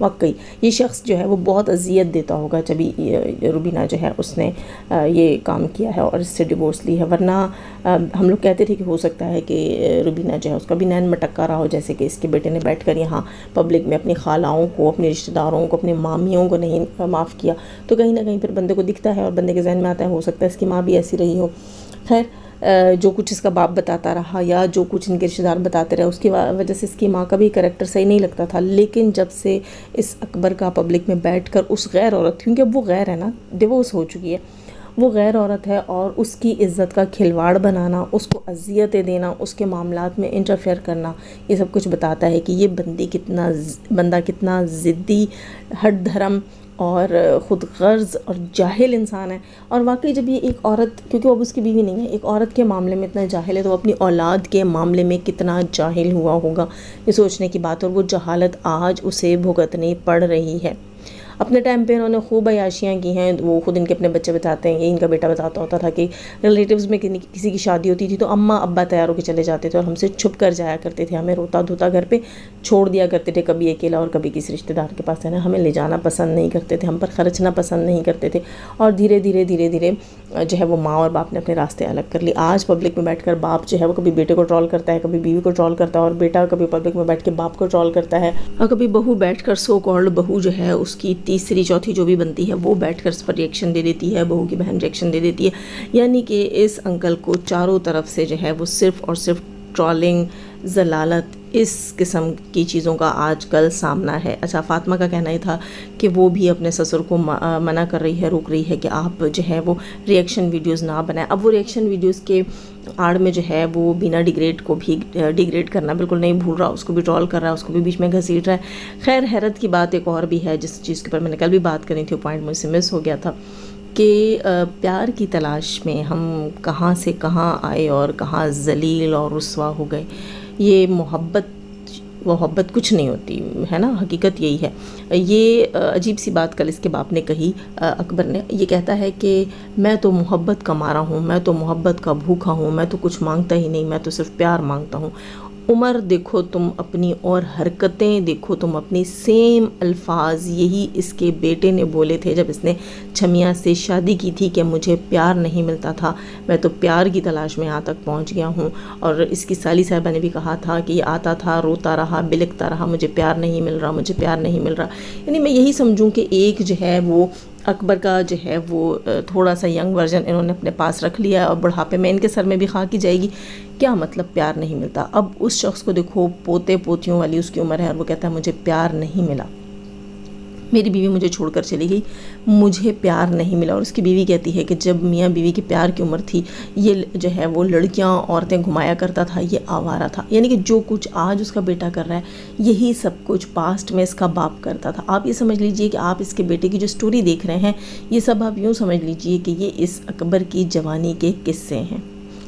واقعی یہ شخص جو ہے وہ بہت اذیت دیتا ہوگا جبھی روبینہ جو ہے اس نے یہ کام کیا ہے اور اس سے ڈیورس لی ہے، ورنہ ہم لوگ کہتے تھے کہ ہو سکتا ہے کہ روبینہ جو ہے اس کا بھی نین مٹکا رہا ہو، جیسے کہ اس کے بیٹے نے بیٹھ کر یہاں پبلک میں اپنی خالاؤں کو، اپنے رشتہ داروں کو، اپنے مامیوں کو نہیں معاف کیا، تو کہیں نہ کہیں پھر بندے کو دکھتا ہے اور بندے کے ذہن میں آتا ہے ہو سکتا ہے اس کی ماں بھی ایسی رہی ہو۔ خیر جو کچھ اس کا باپ بتاتا رہا یا جو کچھ ان کے رشتہ دار بتاتے رہے، اس کی وجہ سے اس کی ماں کا بھی کریکٹر صحیح نہیں لگتا تھا، لیکن جب سے اس اکبر کا پبلک میں بیٹھ کر اس غیر عورت، کیونکہ اب وہ غیر ہے نا، ڈیورس ہو چکی ہے، وہ غیر عورت ہے، اور اس کی عزت کا کھلواڑ بنانا، اس کو اذیتیں دینا، اس کے معاملات میں انٹرفیئر کرنا، یہ سب کچھ بتاتا ہے کہ یہ بندہ کتنا ضدی، ہٹ دھرم اور خود غرض اور جاہل انسان ہے۔ اور واقعی جب یہ ایک عورت، کیونکہ وہ اب اس کی بیوی نہیں ہے، ایک عورت کے معاملے میں اتنا جاہل ہے تو وہ اپنی اولاد کے معاملے میں کتنا جاہل ہوا ہوگا، یہ سوچنے کی بات ہے، اور وہ جہالت آج اسے بھگتنی پڑ رہی ہے۔ اپنے ٹائم پہ انہوں نے خوب عیاشیاں کی ہیں، وہ خود ان کے اپنے بچے بتاتے ہیں، یہ ان کا بیٹا بتاتا ہوتا تھا کہ ریلیٹیوز میں کسی کی شادی ہوتی تھی تو اماں ابا تیار ہو کے چلے جاتے تھے اور ہم سے چھپ کر جایا کرتے تھے، ہمیں روتا دھوتا گھر پہ چھوڑ دیا کرتے تھے، کبھی اکیلا اور کبھی کسی رشتہ دار کے پاس، ہے نا، ہمیں لے جانا پسند نہیں کرتے تھے، ہم پر خرچنا پسند نہیں کرتے تھے، اور دھیرے دھیرے جو ہے وہ ماں اور باپ نے اپنے راستے الگ کر لی۔ آج پبلک میں بیٹھ کر باپ جو ہے وہ کبھی بیٹے کو ٹرول کرتا ہے، کبھی بیوی کو ٹرول کرتا ہے، اور بیٹا کبھی پبلک میں بیٹھ کے باپ کو ٹرول کرتا ہے، اور کبھی بہو بیٹھ کر سو کالڈ بہو جو ہے اس کی تیسری چوتھی جو بھی بنتی ہے وہ بیٹھ کر اس پر ریئیکشن دے دیتی ہے، بہو کی بہن ریئیکشن دے دیتی ہے، یعنی کہ اس انکل کو چاروں طرف سے جو ہے وہ صرف اور صرف ٹرولنگ، ضلالت، اس قسم کی چیزوں کا آج کل سامنا ہے۔ اچھا، فاطمہ کا کہنا یہ تھا کہ وہ بھی اپنے سسر کو منع کر رہی ہے، روک رہی ہے کہ آپ جو ہے وہ ریئیکشن ویڈیوز نہ بنائیں۔ اب وہ ریئیکشن ویڈیوز کے آڑ میں جو ہے وہ بینا ڈیگریڈ کو بھی ڈیگریڈ کرنا بالکل نہیں بھول رہا، اس کو بھی ٹرول کر رہا ہے، اس کو بھی بیچ میں گھسیٹ رہا ہے۔ خیر، حیرت کی بات ایک اور بھی ہے جس چیز کے اوپر میں نے کل بھی بات کرنی تھی، وہ پوائنٹ مجھ سے مس ہو گیا تھا، کہ پیار کی تلاش میں ہم کہاں سے کہاں آئے اور کہاں ذلیل اور رسوا ہو گئے۔ یہ محبت کچھ نہیں ہوتی ہے نا، حقیقت یہی ہے۔ یہ عجیب سی بات کل اس کے باپ نے کہی، اکبر نے، یہ کہتا ہے کہ میں تو محبت کا مارا ہوں، میں تو محبت کا بھوکا ہوں، میں تو کچھ مانگتا ہی نہیں، میں تو صرف پیار مانگتا ہوں۔ عمر دیکھو تم اپنی اور حرکتیں دیکھو تم اپنی، سیم الفاظ یہی اس کے بیٹے نے بولے تھے جب اس نے چھمیا سے شادی کی تھی کہ مجھے پیار نہیں ملتا تھا، میں تو پیار کی تلاش میں یہاں تک پہنچ گیا ہوں۔ اور اس کی سالی صاحبہ نے بھی کہا تھا کہ یہ آتا تھا، روتا رہا، بلکتا رہا، مجھے پیار نہیں مل رہا، مجھے پیار نہیں مل رہا۔ یعنی میں یہی سمجھوں کہ ایک جو ہے وہ اکبر کا جو ہے وہ تھوڑا سا ینگ ورژن انہوں نے اپنے پاس رکھ لیا ہے، اور بڑھاپے میں ان کے سر میں بھی خاک کی جائے گی۔ کیا مطلب پیار نہیں ملتا؟ اب اس شخص کو دیکھو، پوتے پوتیوں والی اس کی عمر ہے، اور وہ کہتا ہے مجھے پیار نہیں ملا، میری بیوی مجھے چھوڑ کر چلی گئی، مجھے پیار نہیں ملا۔ اور اس کی بیوی کہتی ہے کہ جب میاں بیوی کی پیار کی عمر تھی، یہ جو ہے وہ لڑکیاں عورتیں گھمایا کرتا تھا، یہ آوارہ تھا۔ یعنی کہ جو کچھ آج اس کا بیٹا کر رہا ہے، یہی سب کچھ پاسٹ میں اس کا باپ کرتا تھا۔ آپ یہ سمجھ لیجئے کہ آپ اس کے بیٹے کی جو سٹوری دیکھ رہے ہیں، یہ سب آپ یوں سمجھ لیجئے کہ یہ اس اکبر کی جوانی کے قصے ہیں۔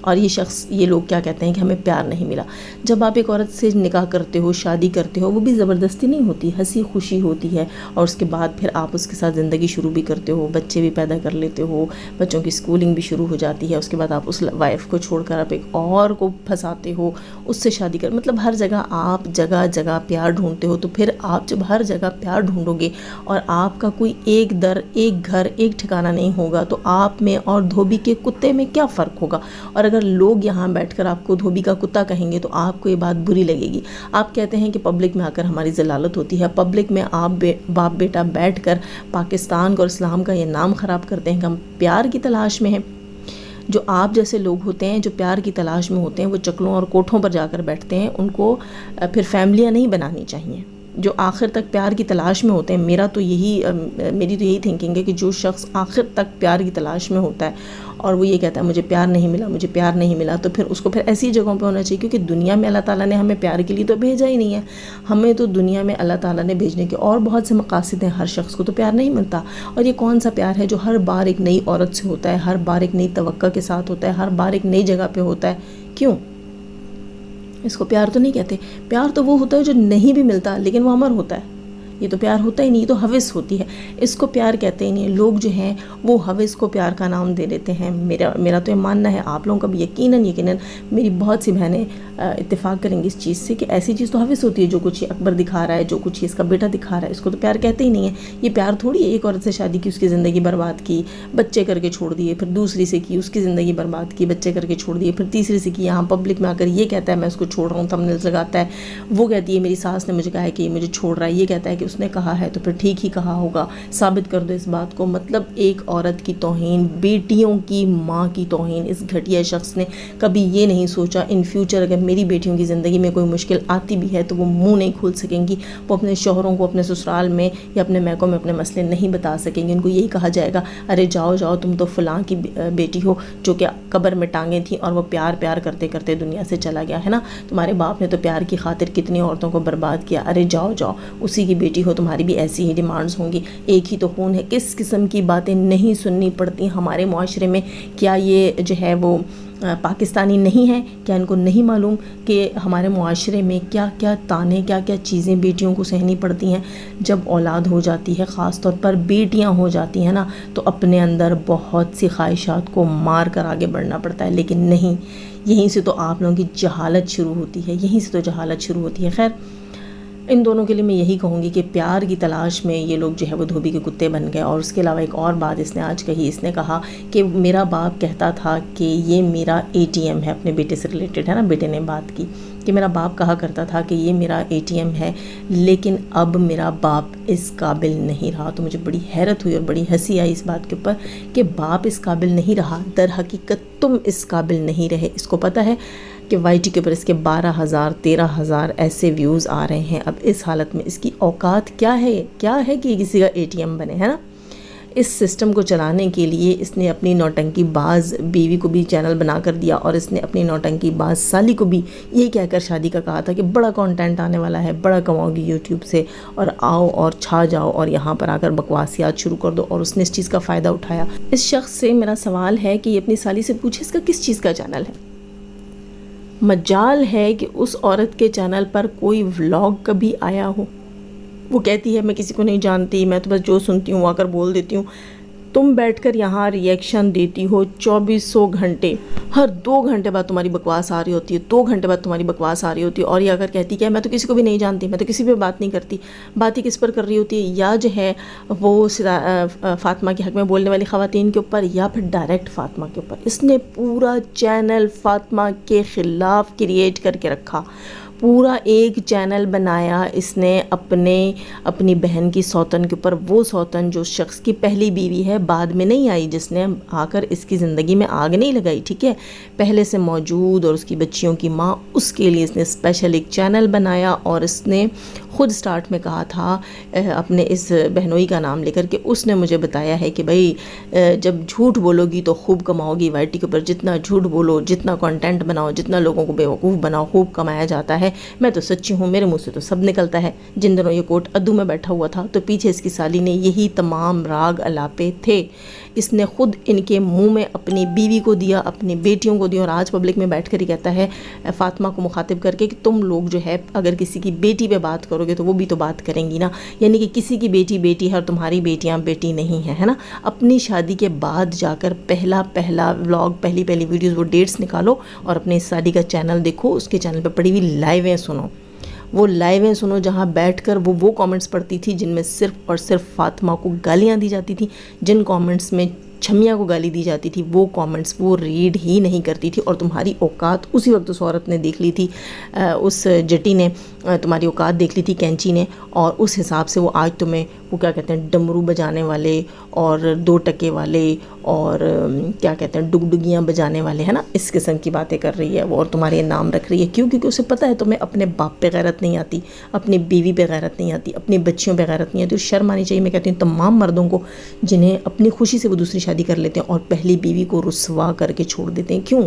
اور یہ شخص، یہ لوگ کیا کہتے ہیں کہ ہمیں پیار نہیں ملا۔ جب آپ ایک عورت سے نکاح کرتے ہو، شادی کرتے ہو، وہ بھی زبردستی نہیں ہوتی، ہنسی خوشی ہوتی ہے، اور اس کے بعد پھر آپ اس کے ساتھ زندگی شروع بھی کرتے ہو، بچے بھی پیدا کر لیتے ہو، بچوں کی اسکولنگ بھی شروع ہو جاتی ہے، اس کے بعد آپ اس وائف کو چھوڑ کر آپ ایک اور کو پھنساتے ہو، اس سے شادی کر، مطلب ہر جگہ آپ جگہ جگہ پیار ڈھونڈتے ہو۔ تو پھر آپ جب ہر جگہ پیار ڈھونڈو گے اور آپ کا کوئی ایک در، ایک گھر، ایک ٹھکانہ نہیں ہوگا، تو آپ میں اور دھوبی کے کتے میں کیا فرق ہوگا؟ اور اگر لوگ یہاں بیٹھ کر آپ کو دھوبی کا کتا کہیں گے تو آپ کو یہ بات بری لگے گی۔ آپ کہتے ہیں کہ پبلک میں آ کر ہماری ضلالت ہوتی ہے، پبلک میں آپ باپ بیٹا بیٹھ کر پاکستان کو اور اسلام کا یہ نام خراب کرتے ہیں کہ ہم پیار کی تلاش میں ہیں۔ جو آپ جیسے لوگ ہوتے ہیں جو پیار کی تلاش میں ہوتے ہیں، وہ چکلوں اور کوٹھوں پر جا کر بیٹھتے ہیں، ان کو پھر فیملیاں نہیں بنانی چاہیے۔ جو آخر تک پیار کی تلاش میں ہوتے ہیں، میری تو یہی تھنکنگ ہے کہ جو شخص آخر تک پیار کی تلاش میں ہوتا ہے اور وہ یہ کہتا ہے مجھے پیار نہیں ملا، مجھے پیار نہیں ملا، تو پھر اس کو پھر ایسی جگہوں پہ ہونا چاہیے، کیونکہ دنیا میں اللہ تعالیٰ نے ہمیں پیار کے لیے تو بھیجا ہی نہیں ہے۔ ہمیں تو دنیا میں اللہ تعالیٰ نے بھیجنے کے اور بہت سے مقاصد ہیں، ہر شخص کو تو پیار نہیں ملتا۔ اور یہ کون سا پیار ہے جو ہر بار ایک نئی عورت سے ہوتا ہے، ہر بار ایک نئی توقع کے ساتھ ہوتا ہے، ہر بار ایک نئی جگہ پہ ہوتا ہے؟ کیوں؟ اس کو پیار تو نہیں کہتے۔ پیار تو وہ ہوتا ہے جو نہیں بھی ملتا لیکن وہ امر ہوتا ہے، یہ تو پیار ہوتا ہی نہیں, یہ تو ہوس ہوتی ہے, اس کو پیار کہتے ہی نہیں. لوگ جو ہیں وہ ہوس کو پیار کا نام دے دیتے ہیں. میرا تو یہ ماننا ہے, آپ لوگوں کا بھی یقیناً میری بہت سی بہنیں اتفاق کریں گی اس چیز سے کہ ایسی چیز تو ہوس ہوتی ہے. جو کچھ اکبر دکھا رہا ہے, جو کچھ اس کا بیٹا دکھا رہا ہے, اس کو تو پیار کہتے ہی نہیں ہے. یہ پیار تھوڑی ہے, ایک عورت سے شادی کی, اس کی زندگی برباد کی, بچے کر کے چھوڑ دیے, پھر دوسری سے کی, اس کی زندگی برباد کی, بچے کر کے چھوڑ دیے, پھر تیسری سے کی, یہاں پبلک میں آ کر یہ کہتا ہے میں اس کو چھوڑ رہا ہوں, تھمبنیلز لگاتا ہے, وہ کہتی ہے میری ساس نے مجھے کہا ہے کہ یہ مجھے چھوڑ رہا ہے, یہ کہتا ہے کہ اس نے کہا ہے تو پھر ٹھیک ہی کہا ہوگا, ثابت کر دو اس بات کو. مطلب ایک عورت کی توہین, بیٹیوں کی ماں کی توہین. اس گھٹیا شخص نے کبھی یہ نہیں سوچا ان فیوچر اگر میری بیٹیوں کی زندگی میں کوئی مشکل آتی بھی ہے تو وہ منہ نہیں کھول سکیں گی, وہ اپنے شوہروں کو اپنے سسرال میں یا اپنے میکوں میں اپنے مسئلے نہیں بتا سکیں گے. ان کو یہی کہا جائے گا ارے جاؤ تم تو فلاں کی بیٹی ہو جو کہ قبر میں ٹانگیں تھیں اور وہ پیار کرتے کرتے دنیا سے چلا گیا ہے نا. تمہارے باپ نے تو پیار کی خاطر کتنی عورتوں کو برباد کیا, ارے جاؤ اسی کی بیٹی ہو, تمہاری بھی ایسی ہی ڈیمانڈز ہوں گی, ایک ہی تو خون ہے. کس قسم کی باتیں نہیں سننی پڑتی ہمارے معاشرے میں. کیا یہ جو ہے وہ پاکستانی نہیں ہے؟ کیا ان کو نہیں معلوم کہ ہمارے معاشرے میں کیا کیا تانے, کیا کیا چیزیں بیٹیوں کو سہنی پڑتی ہیں؟ جب اولاد ہو جاتی ہے, خاص طور پر بیٹیاں ہو جاتی ہیں نا, تو اپنے اندر بہت سی خواہشات کو مار کر آگے بڑھنا پڑتا ہے. لیکن نہیں, یہیں سے تو آپ لوگوں کی جہالت شروع ہوتی ہے. خیر, ان دونوں کے لیے میں یہی کہوں گی کہ پیار کی تلاش میں یہ لوگ جو ہے وہ دھوبی کے کتے بن گئے. اور اس کے علاوہ ایک اور بات اس نے آج کہی, اس نے کہا کہ میرا باپ کہتا تھا کہ یہ میرا ATM ہے, اپنے بیٹے سے ریلیٹڈ ہے نا, بیٹے نے بات کی کہ میرا باپ کہا کرتا تھا کہ یہ میرا ATM ہے, لیکن اب میرا باپ اس قابل نہیں رہا. تو مجھے بڑی حیرت ہوئی اور بڑی ہنسی آئی اس بات کے اوپر کہ باپ اس قابل نہیں رہا, در حقیقت تم اس قابل نہیں رہے. اس کو پتہ ہے کہ YT کے اوپر اس کے 12,000 13,000 ایسے ویوز آ رہے ہیں. اب اس حالت میں اس کی اوقات کیا ہے کہ یہ کسی کا ATM بنے, ہے نا. اس سسٹم کو چلانے کے لیے اس نے اپنی نوٹنکی باز بیوی کو بھی چینل بنا کر دیا, اور اس نے اپنی نوٹنکی باز سالی کو بھی یہ کہہ کر شادی کا کہا تھا کہ بڑا کانٹینٹ آنے والا ہے, بڑا کماؤ گی یوٹیوب سے, اور آؤ اور چھا جاؤ اور یہاں پر آ کر بکواسیات شروع کر دو. اور اس نے اس چیز کا فائدہ اٹھایا. اس شخص سے میرا سوال ہے کہ یہ اپنی سالی سے پوچھے اس کا کس چیز کا چینل ہے. مجال ہے کہ اس عورت کے چینل پر کوئی ولاگ کبھی آیا ہو. وہ کہتی ہے میں کسی کو نہیں جانتی, میں تو بس جو سنتی ہوں آ کر بول دیتی ہوں. تم بیٹھ کر یہاں ریئیکشن دیتی ہو 2400 گھنٹے, ہر 2 گھنٹے بعد تمہاری بکواس آ رہی ہوتی ہے, 2 گھنٹے بعد تمہاری بکواس آ رہی ہوتی ہے. اور یہ اگر کہتی کہ میں تو کسی کو بھی نہیں جانتی, میں تو کسی پہ بات نہیں کرتی, بات ہی کس پر کر رہی ہوتی ہے؟ یا جو ہے وہ فاطمہ کے حق میں بولنے والی خواتین کے اوپر, یا پھر ڈائریکٹ فاطمہ کے اوپر. اس نے پورا چینل فاطمہ کے خلاف کریٹ کر کے رکھا, پورا ایک چینل بنایا اس نے اپنی بہن کی سوتن کے اوپر. وہ سوتن جو شخص کی پہلی بیوی ہے, بعد میں نہیں آئی, جس نے آ کر اس کی زندگی میں آگ نہیں لگائی, ٹھیک ہے, پہلے سے موجود, اور اس کی بچیوں کی ماں, اس کے لیے اس نے اسپیشل ایک چینل بنایا. اور اس نے خود سٹارٹ میں کہا تھا اپنے اس بہنوئی کا نام لے کر کہ اس نے مجھے بتایا ہے کہ بھائی جب جھوٹ بولو گی تو خوب کماؤ گی. YT کے اوپر جتنا جھوٹ بولو, جتنا کنٹینٹ بناؤ, جتنا لوگوں کو بیوقوف بناؤ, خوب کمایا جاتا ہے. میں تو سچی ہوں, میرے منہ سے تو سب نکلتا ہے. جن دنوں یہ کوٹ ادو میں بیٹھا ہوا تھا تو پیچھے اس کی سالی نے یہی تمام راگ الاپے تھے. اس نے خود ان کے منہ میں اپنی بیوی کو دیا, اپنی بیٹیوں کو دیا, اور آج پبلک میں بیٹھ کر ہی کہتا ہے فاطمہ کو مخاطب کر کے کہ تم لوگ جو ہے اگر کسی کی بیٹی پہ بات کرو گے تو وہ بھی تو بات کریں گی نا. یعنی کہ کسی کی بیٹی بیٹی ہے اور تمہاری بیٹیاں بیٹی نہیں ہیں, ہے نا. اپنی شادی کے بعد جا کر پہلا ولاگ, پہلی ویڈیوز, وہ ڈیٹس نکالو اور اپنے سالی کا چینل دیکھو, اس کے چینل پہ پڑی ہوئی لائیویں سنو. وہ لائیویں سنو جہاں بیٹھ کر وہ کامنٹس پڑھتی تھی جن میں صرف اور صرف فاطمہ کو گالیاں دی جاتی تھیں. جن کامنٹس میں چھمیاں کو گالی دی جاتی تھی وہ کامنٹس وہ ریڈ ہی نہیں کرتی تھی. اور تمہاری اوقات اسی وقت اس عورت نے دیکھ لی تھی, اس جٹی نے تمہاری اوقات دیکھ لی تھی, کینچی نے, اور اس حساب سے وہ آج تمہیں وہ کیا کہتے ہیں ڈمرو بجانے والے اور 2 ٹکے والے اور کیا کہتے ہیں ڈگڈگیاں بجانے والے, ہے نا, اس قسم کی باتیں کر رہی ہے وہ, اور تمہارے نام رکھ رہی ہے. کیوں؟ کیونکہ اسے پتہ ہے تمہیں اپنے باپ پہ غیرت نہیں آتی, اپنی بیوی پہ غیرت نہیں آتی, اپنی بچیوں پہ غیرت نہیں آتی. شرم آنی چاہیے. میں کہتی ہوں تمام مردوں کو جنہیں اپنی خوشی سے وہ دوسری شادی کر لیتے ہیں اور پہلی بیوی کو رسوا کر کے چھوڑ دیتے ہیں. کیوں؟